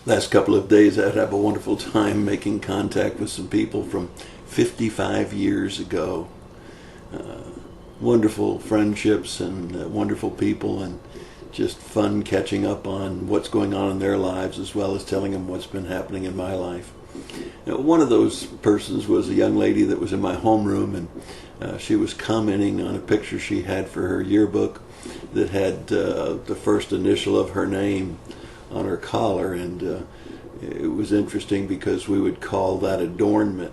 Last couple of days I'd have a wonderful time making contact with some people from 55 years ago. Wonderful friendships and wonderful people, and just fun catching up on what's going on in their lives as well as telling them what's been happening in my life. One of those persons was a young lady that was in my homeroom, and she was commenting on a picture she had for her yearbook that had the first initial of her name on her collar, and it was interesting because we would call that adornment.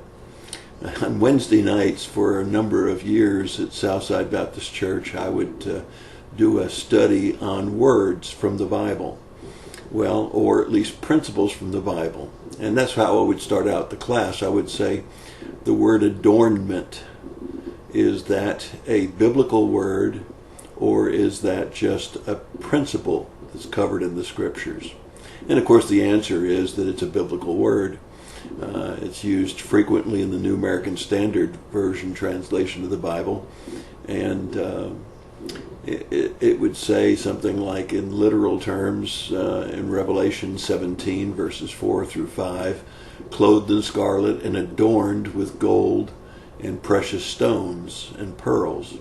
On Wednesday nights for a number of years at Southside Baptist Church, I would do a study on words from the Bible, well, or at least principles from the Bible. And that's how I would start out the class. I would say the word adornment, is that a biblical word, or is that just a principle that's covered in the scriptures? And of course the answer is that it's a biblical word. It's used frequently in the New American Standard Version translation of the Bible, and it would say something like, in literal terms, in Revelation 17 verses 4 through 5, clothed in scarlet and adorned with gold and precious stones and pearls.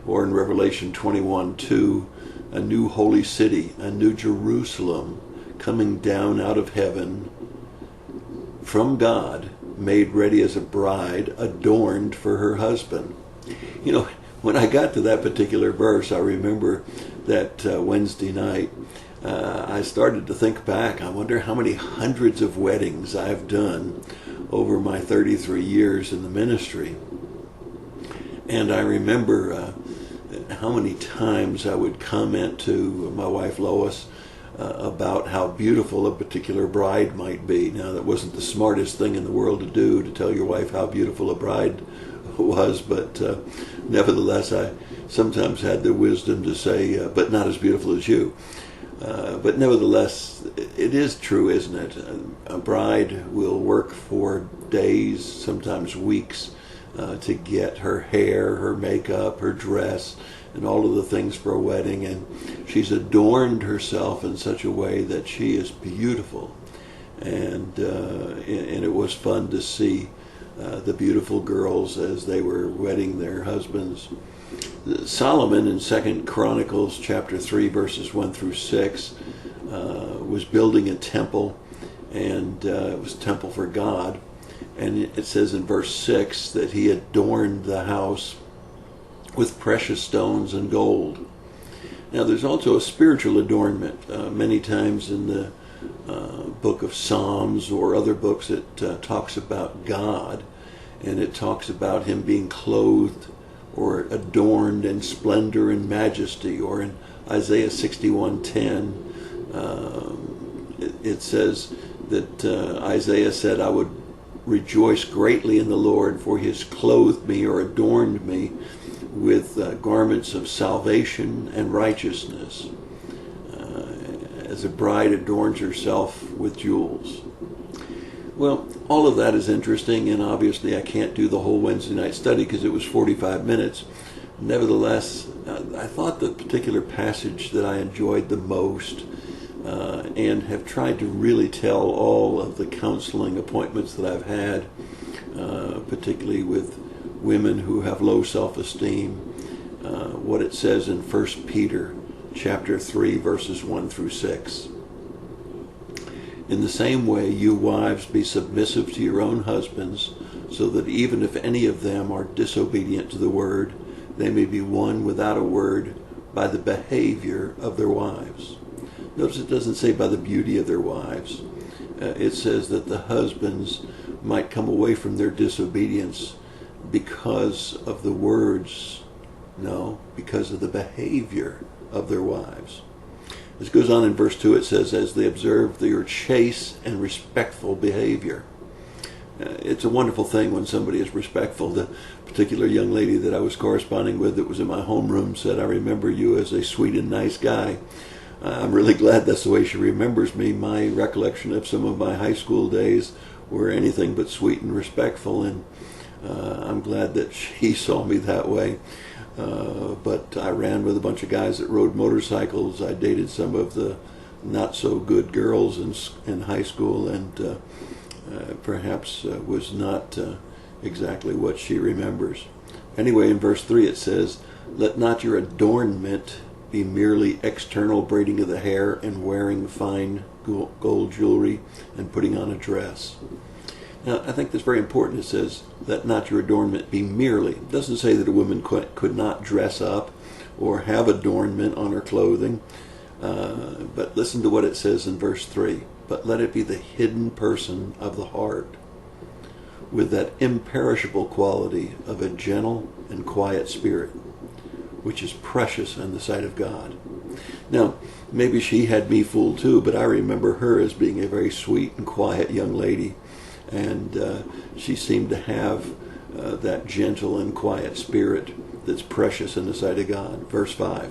Or in Revelation 21:2, a new holy city, a new Jerusalem, coming down out of heaven from God, made ready as a bride, adorned for her husband. You know, when I got to that particular verse, I remember that Wednesday night, I started to think back. I wonder how many hundreds of weddings I've done over my 33 years in the ministry. And I remember how many times I would comment to my wife Lois about how beautiful a particular bride might be. Now, that wasn't the smartest thing in the world to do, to tell your wife how beautiful a bride was, but nevertheless, I sometimes had the wisdom to say, but not as beautiful as you. But nevertheless, it is true, isn't it? A bride will work for days, sometimes weeks, to get her hair, her makeup, her dress, and all of the things for a wedding, and she's adorned herself in such a way that she is beautiful, and it was fun to see the beautiful girls as they were wedding their husbands. Solomon in 2 Chronicles chapter 3 verses 1 through 6 was building a temple, and it was a temple for God, and it says in verse 6 that he adorned the house with precious stones and gold. Now, there's also a spiritual adornment. Many times in the book of Psalms or other books, it talks about God, and it talks about him being clothed or adorned in splendor and majesty. Or in Isaiah 61:10, it says that Isaiah said, I would rejoice greatly in the Lord, for he has clothed me or adorned me with garments of salvation and righteousness, as a bride adorns herself with jewels. Well, all of that is interesting, and obviously I can't do the whole Wednesday night study because it was 45 minutes. Nevertheless, I thought the particular passage that I enjoyed the most, and have tried to really tell all of the counseling appointments that I've had, particularly with women who have low self-esteem, what it says in 1 Peter chapter 3 verses 1 through 6. In the same way, you wives, be submissive to your own husbands, so that even if any of them are disobedient to the word, they may be won without a word by the behavior of their wives. Notice it doesn't say by the beauty of their wives. It says that the husbands might come away from their disobedience because of the words. No, because of the behavior of their wives. This goes on in verse 2, it says, as they observe your chaste and respectful behavior. It's a wonderful thing when somebody is respectful. The particular young lady that I was corresponding with that was in my homeroom said, I remember you as a sweet and nice guy. I'm really glad that's the way she remembers me. My recollection of some of my high school days were anything but sweet and respectful, and I'm glad that she saw me that way. But I ran with a bunch of guys that rode motorcycles. I dated some of the not so good girls in high school, and perhaps was not exactly what she remembers. Anyway, in verse 3 it says, "Let not your adornment be merely external braiding of the hair and wearing fine gold jewelry and putting on a dress." Now, I think that's very important. It says, "Let not your adornment be merely." It doesn't say that a woman could not dress up or have adornment on her clothing. But listen to what it says in verse 3. "But let it be the hidden person of the heart, with that imperishable quality of a gentle and quiet spirit, which is precious in the sight of God." Now, maybe she had me fooled too, but I remember her as being a very sweet and quiet young lady, and she seemed to have that gentle and quiet spirit that's precious in the sight of God. Verse 5,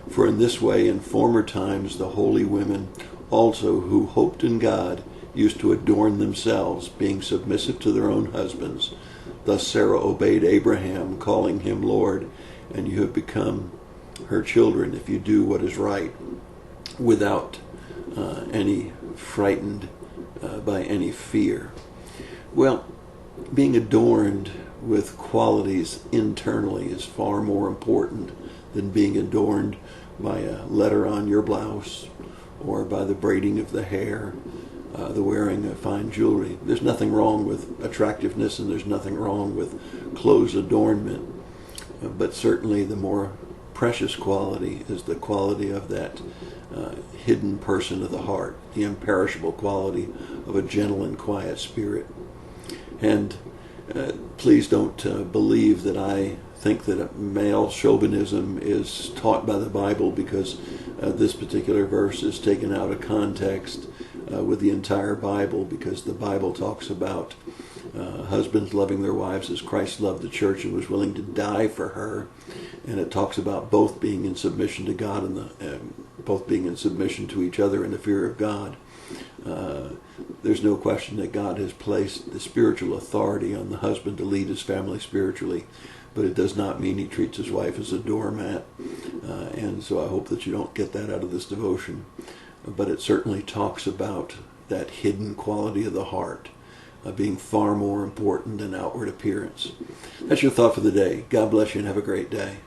"For in this way in former times the holy women also who hoped in God used to adorn themselves, being submissive to their own husbands. Thus Sarah obeyed Abraham, calling him Lord, and you have become her children if you do what is right, without any frightened by any fear." Well, being adorned with qualities internally is far more important than being adorned by a letter on your blouse or by the braiding of the hair, the wearing of fine jewelry. There's nothing wrong with attractiveness, and there's nothing wrong with clothes adornment, but certainly the more precious quality is the quality of that hidden person of the heart, the imperishable quality of a gentle and quiet spirit. And please don't believe that I think that male chauvinism is taught by the Bible, because this particular verse is taken out of context with the entire Bible, because the Bible talks about husbands loving their wives as Christ loved the church and was willing to die for her, and it talks about both being in submission to God and both being in submission to each other in the fear of God. There's no question that God has placed the spiritual authority on the husband to lead his family spiritually, but it does not mean he treats his wife as a doormat. And so I hope that you don't get that out of this devotion. But it certainly talks about that hidden quality of the heart being far more important than outward appearance. That's your thought for the day. God bless you and have a great day.